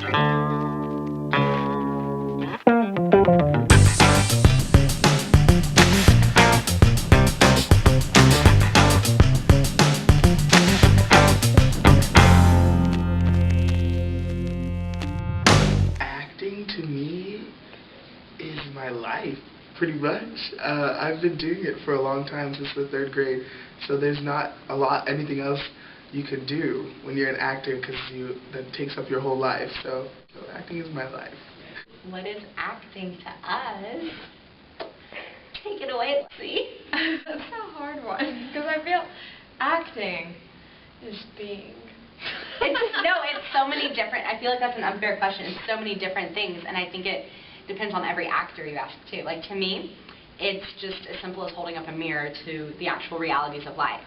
Acting to me is my life, pretty much. I've been doing it for a long time, since the 3rd grade, so there's not anything else you can do when you're an actor, because that takes up your whole life. So acting is my life. What is acting to us? Take it away, see. That's a hard one, because I feel acting is being. It's so many different, I feel like that's an unfair question. It's so many different things, and I think it depends on every actor you ask too. Like, to me, it's just as simple as holding up a mirror to the actual realities of life.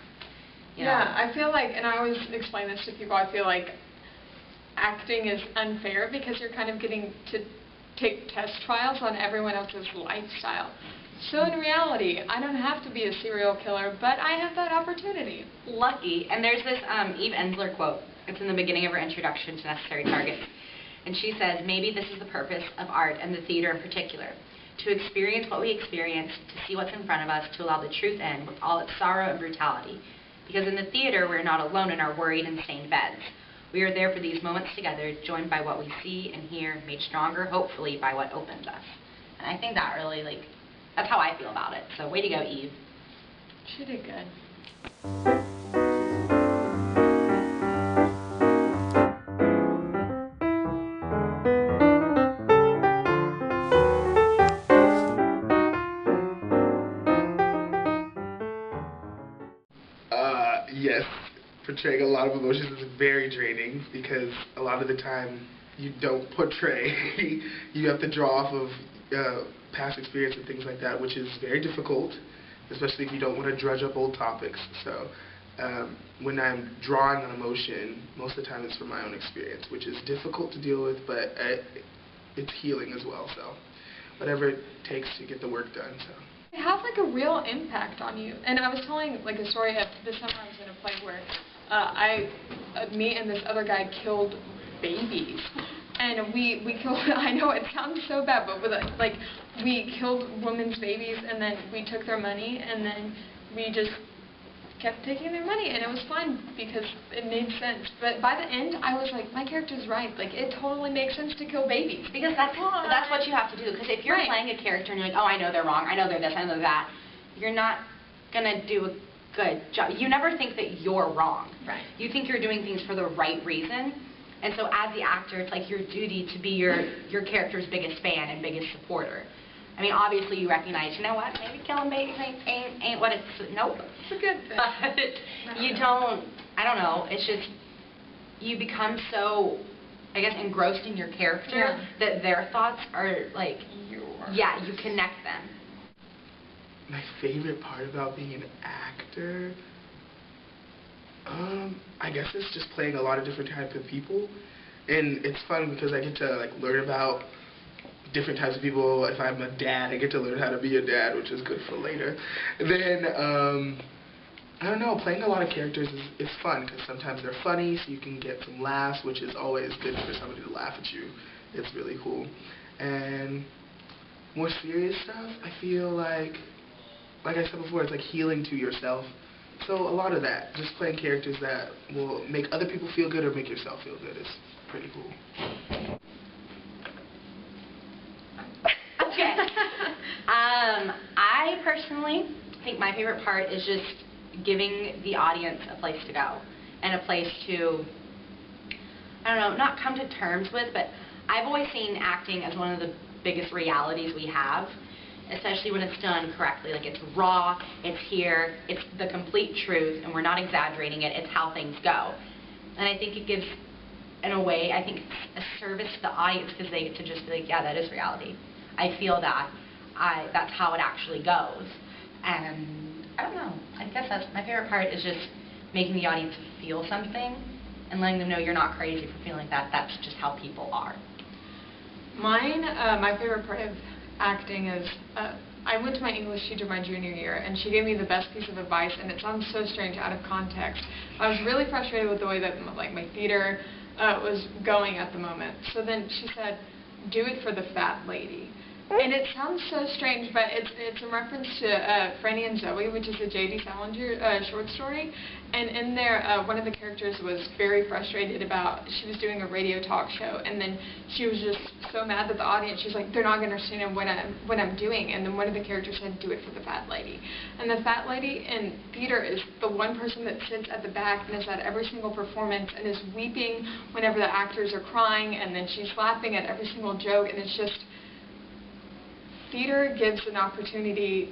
You know? Yeah, I feel like, and I always explain this to people, I feel like acting is unfair because you're kind of getting to take test trials on everyone else's lifestyle. So in reality, I don't have to be a serial killer, but I have that opportunity. Lucky. And there's this Eve Ensler quote. It's in the beginning of her introduction to Necessary Targets. And she says, maybe this is the purpose of art and the theater in particular, to experience what we experience, to see what's in front of us, to allow the truth in with all its sorrow and brutality. Because in the theater, we're not alone in our worried and stained beds. We are there for these moments together, joined by what we see and hear, made stronger, hopefully, by what opens us. And I think that really, that's how I feel about it. So way to go, Eve. She did good. Yes, portraying a lot of emotions is very draining, because a lot of the time you don't portray. You have to draw off of past experience and things like that, which is very difficult, especially if you don't want to drudge up old topics. So when I'm drawing on emotion, most of the time it's from my own experience, which is difficult to deal with, but it's healing as well. So whatever it takes to get the work done. So. It has like a real impact on you. And I was telling like a story of this summer I was in a play where me and this other guy killed babies. And we killed, I know it sounds so bad, but like we killed women's babies, and then we took their money, and then we just kept taking their money, and it was fun because it made sense. But by the end, I was like, my character's right. Like, it totally makes sense to kill babies. Because that's what you have to do. Because if you're playing a character and you're like, oh, I know they're wrong, I know they're this, I know that, you're not going to do a good job. You never think that you're wrong. Right. You think you're doing things for the right reason. And so as the actor, it's like your duty to be your character's biggest fan and biggest supporter. I mean, obviously you recognize, you know what, maybe killing babies ain't what it's, nope. It's a good thing. But you don't, I don't know, it's just, you become so, I guess, engrossed in your character that their thoughts are like, yeah, you connect them. My favorite part about being an actor, I guess it's just playing a lot of different types of people. And it's fun because I get to like learn about different types of people. If I'm a dad, I get to learn how to be a dad, which is good for later. And then, I don't know, playing a lot of characters is fun, because sometimes they're funny, so you can get some laughs, which is always good for somebody to laugh at you. It's really cool. And more serious stuff, I feel like I said before, it's like healing to yourself. So a lot of that, just playing characters that will make other people feel good or make yourself feel good is pretty cool. Okay. I personally think my favorite part is just giving the audience a place to go and a place to, I don't know, not come to terms with, but I've always seen acting as one of the biggest realities we have, especially when it's done correctly. Like, it's raw, it's here, it's the complete truth, and we're not exaggerating it, it's how things go. And I think it gives, in a way, I think a service to the audience, because they get to just be like, yeah, that is reality. I feel that. That's how it actually goes. And I don't know. I guess that's my favorite part, is just making the audience feel something and letting them know you're not crazy for feeling that. That's just how people are. Mine, my favorite part of acting is, I went to my English teacher my junior year, and she gave me the best piece of advice, and it sounds so strange out of context. I was really frustrated with the way that like my theater was going at the moment. So then she said, "Do it for the fat lady." And it sounds so strange, but it's in reference to Franny and Zoe, which is a J.D. Salinger short story. And in there, one of the characters was very frustrated about, she was doing a radio talk show, and then she was just so mad that the audience, she's like, they're not going to understand what I'm doing. And then one of the characters said, "Do it for the fat lady." And the fat lady in theater is the one person that sits at the back and is at every single performance and is weeping whenever the actors are crying, and then she's laughing at every single joke, and it's just, theater gives an opportunity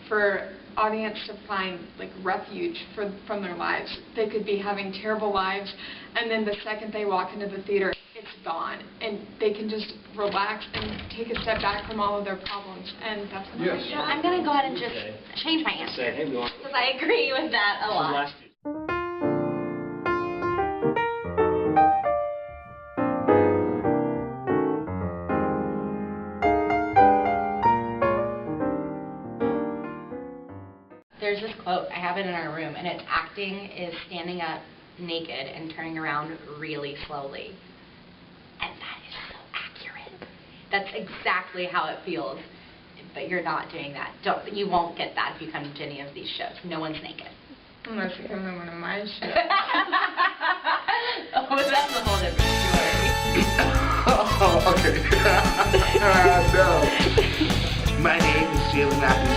for audience to find like refuge from their lives. They could be having terrible lives, and then the second they walk into the theater, it's gone, and they can just relax and take a step back from all of their problems. And that's what Yes. I'm going to go ahead and just change my answer, because I agree with that a lot. There's this quote, I have it in our room, and it's, acting is standing up naked and turning around really slowly. And that is so accurate. That's exactly how it feels. But you're not doing that. You won't get that if you come to any of these shows. No one's naked. Unless you come to one of my shows. Oh, but that's a whole different story. Oh, okay. No. My name is Jalen Matthews.